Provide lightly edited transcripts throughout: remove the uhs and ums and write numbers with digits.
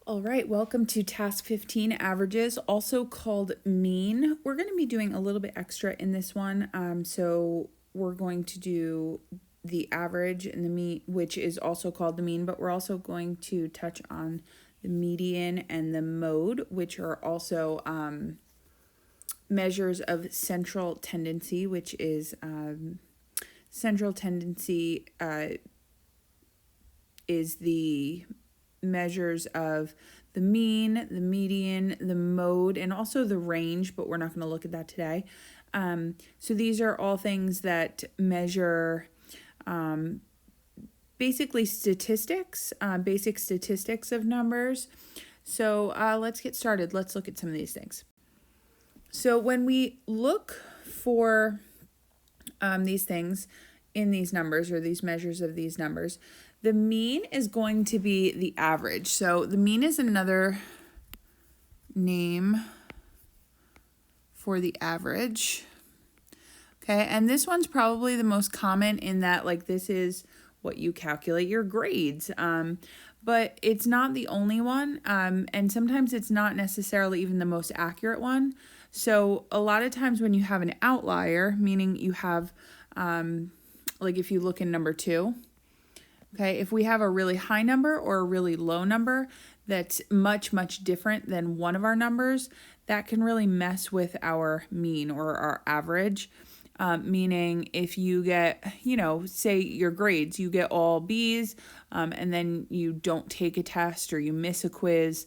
All right, welcome to task 15, averages, also called mean. We're going to be doing a little bit extra in this one. So we're going to do the average and the mean, which is also called the mean, but we're also going to touch on the median and the mode, which are also measures of central tendency, which is central tendency is the measures of the mean, the median, the mode, and also the range, but we're not going to look at that today. So these are all things that measure basically statistics, basic statistics of numbers. So let's get started. Let's look at some of these things. So when we look for these things in these numbers or these measures of these numbers, the mean is going to be the average. So the mean is another name for the average. Okay, and this one's probably the most common in that, like, this is what you calculate your grades. But it's not the only one, and sometimes it's not necessarily even the most accurate one. So a lot of times when you have an outlier, meaning you have, like if you look in number 2, okay, if we have a really high number or a really low number that's much, much different than one of our numbers, that can really mess with our mean or our average. Meaning if you get, say your grades, you get all B's, and then you don't take a test or you miss a quiz,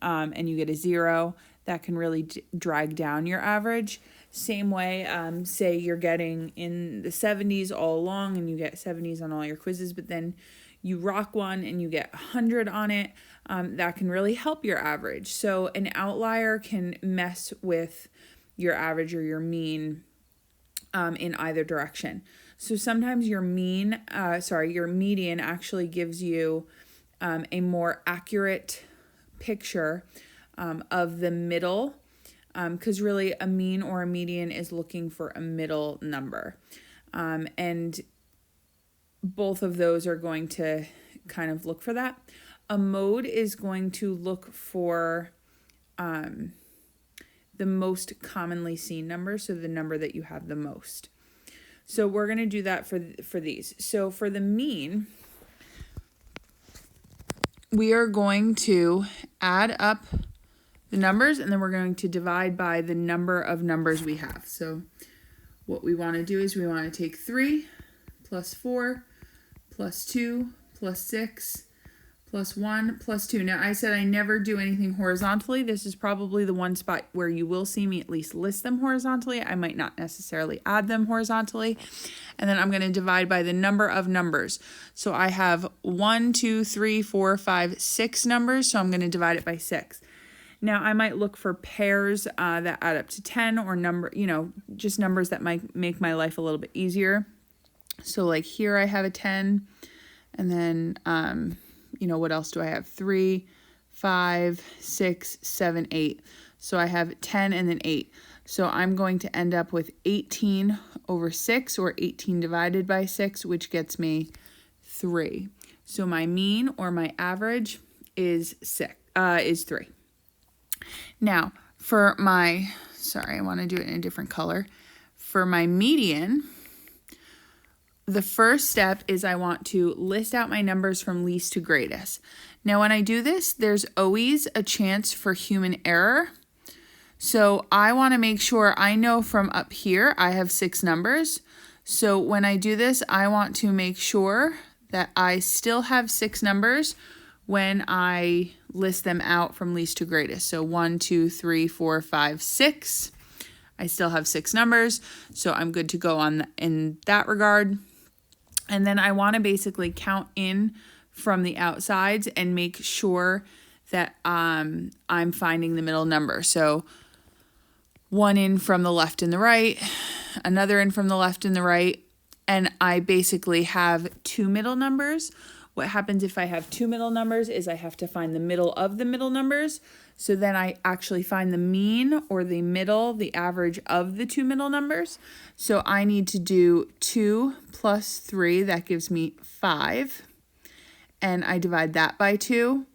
and you get a 0, that can really drag down your average. Same way, say you're getting in the 70s all along and you get 70s on all your quizzes, but then you rock one and you get 100 on it, that can really help your average. So an outlier can mess with your average or your mean in either direction. So sometimes your median actually gives you a more accurate picture of the middle, because really a mean or a median is looking for a middle number. And both of those are going to kind of look for that. A mode is going to look for the most commonly seen number, so the number that you have the most. So we're going to do that for these. So for the mean, we are going to add up the numbers, and then we're going to divide by the number of numbers we have. So what we want to do is we want to take 3 plus 4 plus 2 plus 6 plus 1 plus 2. Now, I said I never do anything horizontally. This is probably the one spot where you will see me at least list them horizontally. I might not necessarily add them horizontally. And then I'm going to divide by the number of numbers. So I have 1, 2, 3, 4, 5, 6 numbers, so I'm going to divide it by 6. Now, I might look for pairs that add up to 10 or just numbers that might make my life a little bit easier. So like here I have a 10, and then what else do I have? 3, 5, 6, 7, 8. So I have 10 and then 8. So I'm going to end up with 18 over 6, or 18 divided by 6, which gets me 3. So my mean or my average is 3. Now, for my, I want to do it in a different color. For my median, the first step is I want to list out my numbers from least to greatest. Now, when I do this, there's always a chance for human error. So I want to make sure I know from up here I have 6 numbers. So when I do this, I want to make sure that I still have 6 numbers when I list them out from least to greatest. So 1, 2, 3, 4, 5, 6. I still have 6 numbers, so I'm good to go in that regard. And then I want to basically count in from the outsides and make sure that I'm finding the middle number. So 1 in from the left and the right, another in from the left and the right, and I basically have 2 middle numbers. What happens if I have 2 middle numbers is I have to find the middle of the middle numbers. So then I actually find the mean or the middle, the average of the 2 middle numbers. So I need to do 2 plus 3, that gives me 5. And I divide that by 2.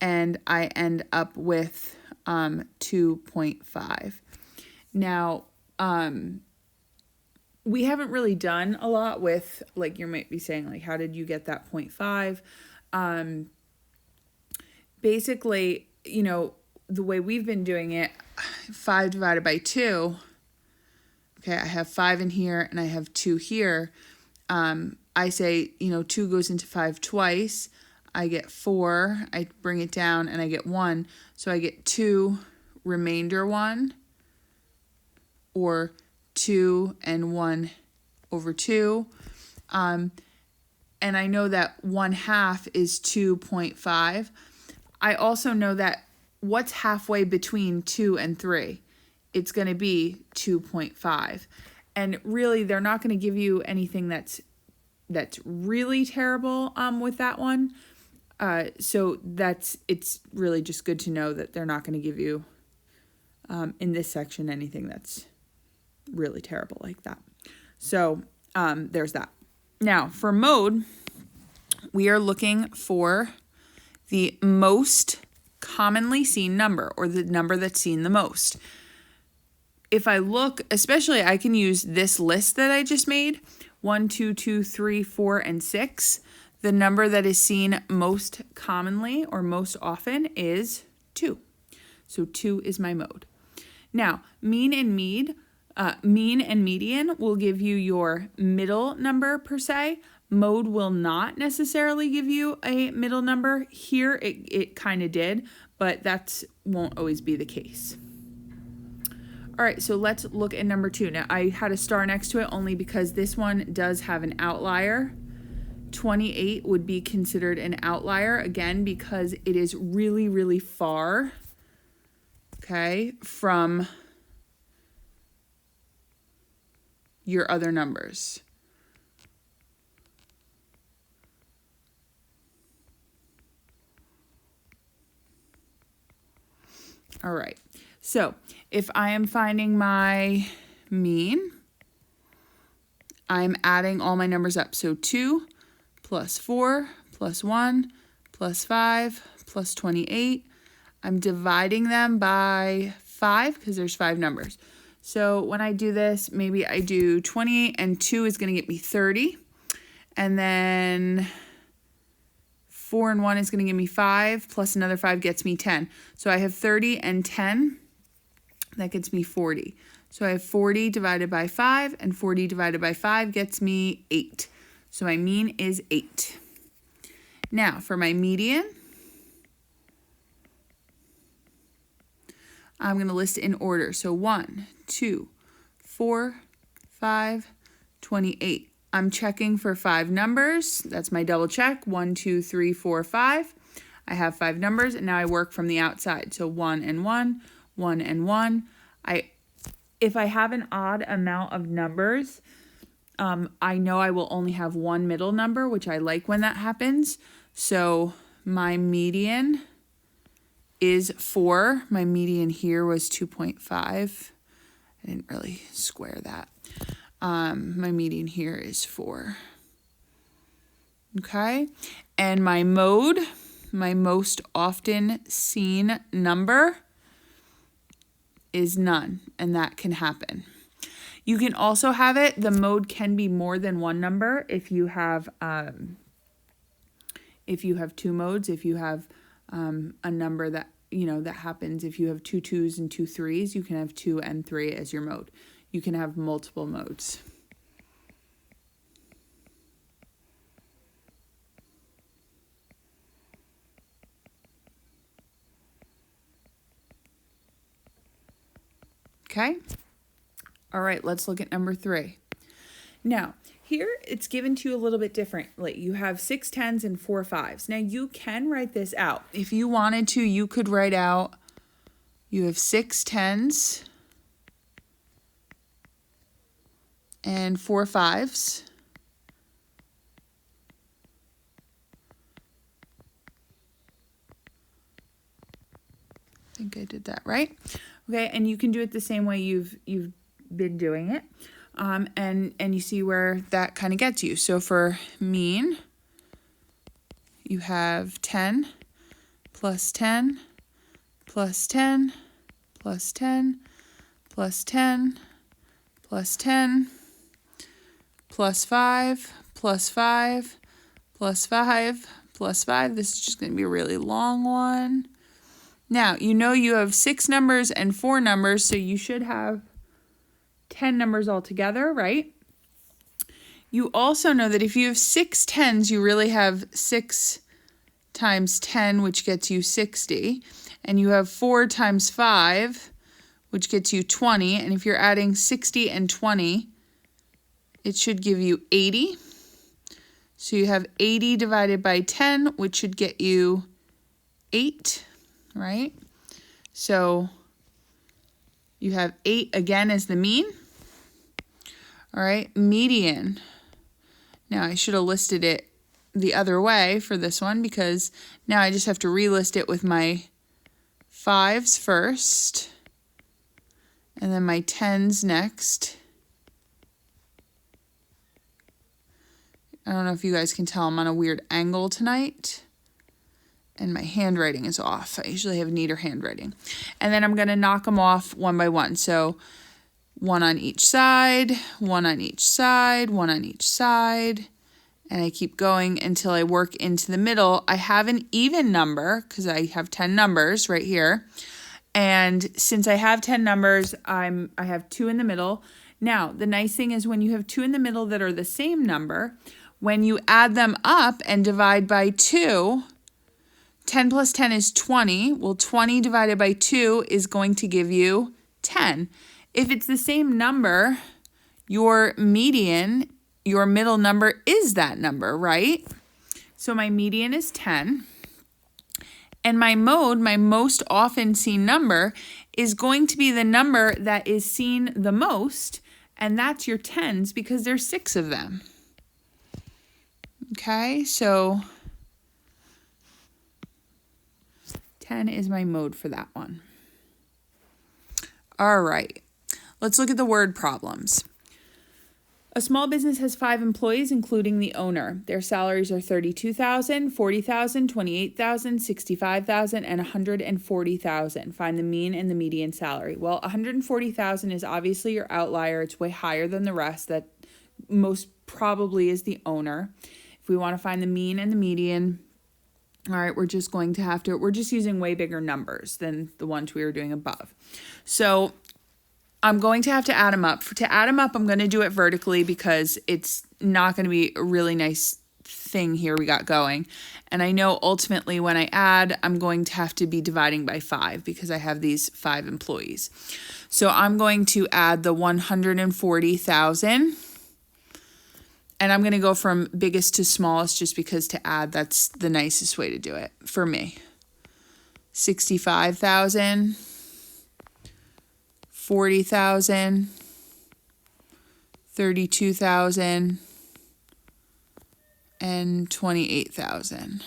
and I end up with 2.5. Now, we haven't really done a lot with, like, you might be saying, like, how did you get that 0.5? Basically, you know, the way we've been doing it, 5 divided by 2, okay, I have 5 in here and I have 2 here. I say, you know, 2 goes into 5 twice. I get 4, I bring it down, and I get 1. So I get 2 remainder 1, or 2 and 1 over 2. And I know that 1/2 is 2.5. I also know that what's halfway between 2 and 3? It's going to be 2.5. And really, they're not going to give you anything that's really terrible with that one. So it's really just good to know that they're not going to give you in this section anything that's really terrible like that. So there's that. Now for mode, we are looking for the most commonly seen number, or the number that's seen the most. If I look, especially, I can use this list that I just made, 1, 2, 2, 3, 4, and 6. The number that is seen most commonly or most often is 2. So 2 is my mode. Now, mean and median will give you your middle number per se. Mode will not necessarily give you a middle number. Here it kind of did, but that won't always be the case. All right, so let's look at number 2. Now, I had a star next to it only because this one does have an outlier. 28 would be considered an outlier, again, because it is really, really far, okay, from your other numbers. All right, so if I am finding my mean, I'm adding all my numbers up. So 2 plus 4 plus 1 plus 5 plus 28. I'm dividing them by 5 because there's 5 numbers. So when I do this, maybe I do 28 and 2 is going to get me 30. And then 4 and 1 is going to give me 5, plus another 5 gets me 10. So I have 30 and 10. That gets me 40. So I have 40 divided by 5, and 40 divided by 5 gets me 8. So my mean is 8. Now for my median, I'm going to list it in order. So 1, 2, 4, 5, 28. I'm checking for 5 numbers. That's my double check. 1, 2, 3, 4, 5. I have 5 numbers, and now I work from the outside. So 1 and 1, 1 and 1. If I have an odd amount of numbers, I know I will only have one middle number, which I like when that happens. So my median is 4. My median here was 2.5. I didn't really square that. My median here is 4. Okay, and my mode, my most often seen number, is none, and that can happen. You can also have it, the mode can be more than one number if you have 2 modes, if you have a number that, you know, that happens. If you have 2 2s and 2 3s, you can have 2 and 3 as your mode. You can have multiple modes. Okay? All right, let's look at number 3. Now, here it's given to you a little bit differently. You have 6 10s and 4 5s. Now, you can write this out. If you wanted to, you could write out, you have 6 10s and 4 5s. I think I did that right. Okay, and you can do it the same way you've been doing it. And you see where that kind of gets you. So for mean, you have 10 plus 10, plus 10, plus 10, plus 10, plus 10, plus 5, plus 5, plus 5, plus 5. This is just going to be a really long one. Now, you know you have 6 numbers and 4 numbers, so you should have 10 numbers altogether, right? You also know that if you have 6 tens, you really have 6 times 10, which gets you 60. And you have 4 times 5, which gets you 20. And if you're adding 60 and 20, it should give you 80. So you have 80 divided by 10, which should get you 8, right? So you have 8 again as the mean. All right, median. Now I should have listed it the other way for this one because now I just have to relist it with my 5s first and then my 10s next. I don't know if you guys can tell I'm on a weird angle tonight and my handwriting is off. I usually have neater handwriting. And then I'm going to knock them off one by one. So 1 on each side, 1 on each side, 1 on each side. And I keep going until I work into the middle. I have an even number because I have 10 numbers right here. And since I have 10 numbers, I have 2 in the middle. Now, the nice thing is when you have 2 in the middle that are the same number, when you add them up and divide by 2, 10 plus 10 is 20. Well, 20 divided by 2 is going to give you 10. If it's the same number, your median, your middle number is that number, right? So my median is 10. And my mode, my most often seen number, is going to be the number that is seen the most, and that's your 10s because there's 6 of them. Okay, so 10 is my mode for that one. All right, let's look at the word problems. A small business has 5 employees, including the owner. Their salaries are $32,000, $40,000, $28,000, $65,000, and $140,000. Find the mean and the median salary. Well, $140,000 is obviously your outlier. It's way higher than the rest. That most probably is the owner. If we want to find the mean and the median, all right, we're just going to have to, we're just using way bigger numbers than the ones we were doing above. So I'm going to have to add them up. To add them up, I'm going to do it vertically because it's not going to be a really nice thing here we got going. And I know ultimately when I add, I'm going to have to be dividing by 5 because I have these 5 employees. So I'm going to add the 140,000. And I'm going to go from biggest to smallest just because to add, that's the nicest way to do it for me. 65,000. 40,000, 32,000, and 28,000.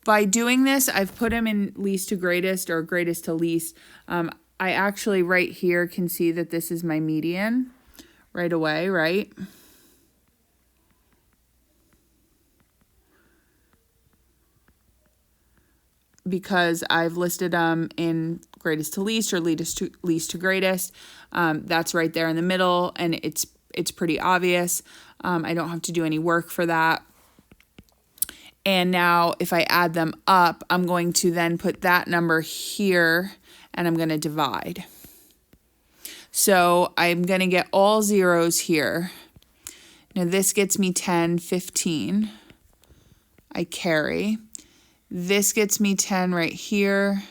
By doing this, I've put them in least to greatest or greatest to least. I actually right here can see that this is my median right away, right? Because I've listed them in greatest to least or least to greatest. That's right there in the middle, and it's pretty obvious. I don't have to do any work for that. And now if I add them up, I'm going to then put that number here, and I'm going to divide. So I'm going to get all zeros here. Now this gets me 10, 15. I carry. This gets me 10 right here.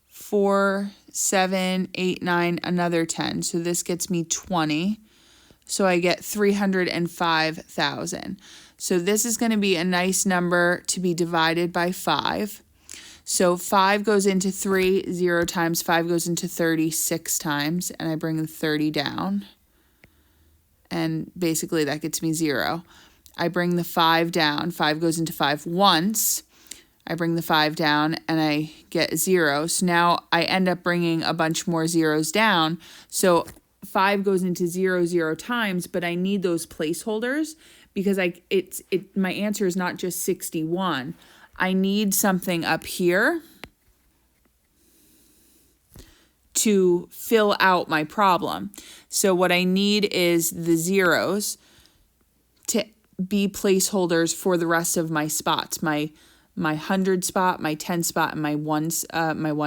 4, 7, 8, 9, another 10. So this gets me 20. So I get 305,000. So this is going to be a nice number to be divided by 5. So 5 goes into 3, 0 times 5 goes into 30 6 times, and I bring the 30 down. And basically that gets me 0. I bring the 5 down. 5 goes into 5 once. I bring the 5 down and I get 0. So now I end up bringing a bunch more zeros down. So 5 goes into 0 0 times, but I need those placeholders because my answer is not just 61. I need something up here to fill out my problem. So what I need is the zeros to be placeholders for the rest of my spots, my 100 spot, my 10 spot, and my one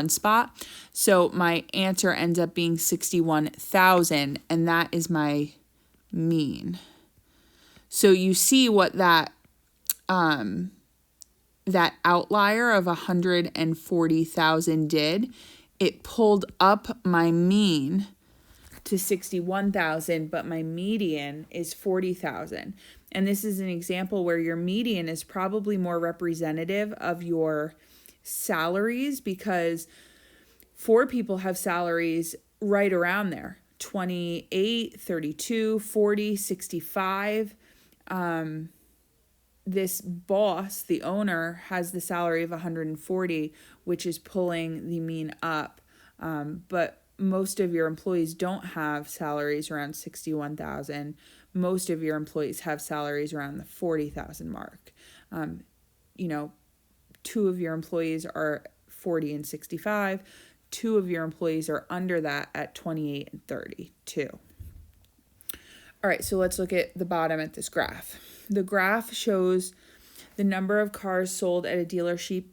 spot. So my answer ends up being 61,000, and that is my mean. So you see what that outlier of 140,000 did. It pulled up my mean to 61,000, but my median is 40,000. And this is an example where your median is probably more representative of your salaries, because 4 people have salaries right around there, 28, 32, 40, 65. This boss, the owner, has the salary of 140, which is pulling the mean up. But most of your employees don't have salaries around 61,000. Most of your employees have salaries around the 40,000 mark. 2 of your employees are 40 and 65. 2 of your employees are under that at 28 and 32. All right, so let's look at the bottom at this graph. The graph shows the number of cars sold at a dealership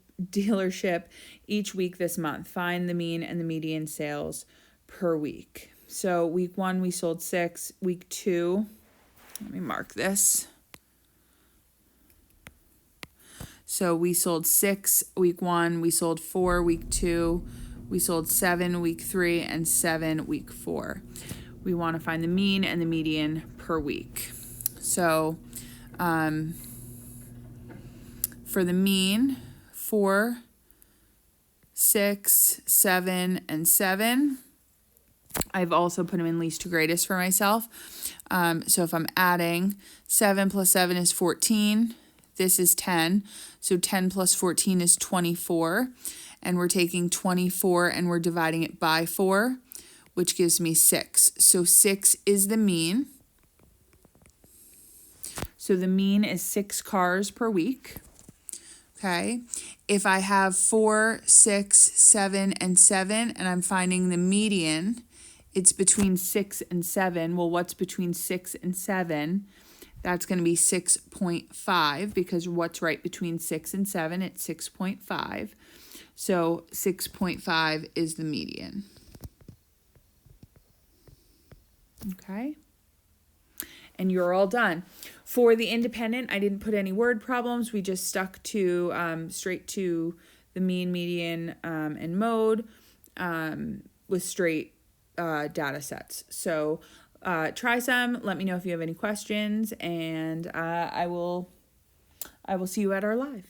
each week this month. Find the mean and the median sales per week. So week 1, we sold 6. Week 2, let me mark this. So we sold 6 week 1, we sold 4 week 2, we sold 7 week 3, and 7 week 4. We want to find the mean and the median per week. So for the mean, 4, 6, 7, and 7, I've also put them in least to greatest for myself. So if I'm adding, 7 plus 7 is 14. This is 10. So 10 plus 14 is 24. And we're taking 24 and we're dividing it by 4, which gives me 6. So 6 is the mean. So the mean is 6 cars per week. Okay. If I have 4, 6, 7, and 7, and I'm finding the median, it's between 6 and 7. Well, what's between 6 and 7? That's going to be 6.5, because what's right between 6 and 7? It's 6.5. So 6.5 is the median. Okay. And you're all done. For the independent, I didn't put any word problems. We just stuck to straight to the mean, median, and mode with straight data sets. So try some. Let me know if you have any questions, and I will see you at our live.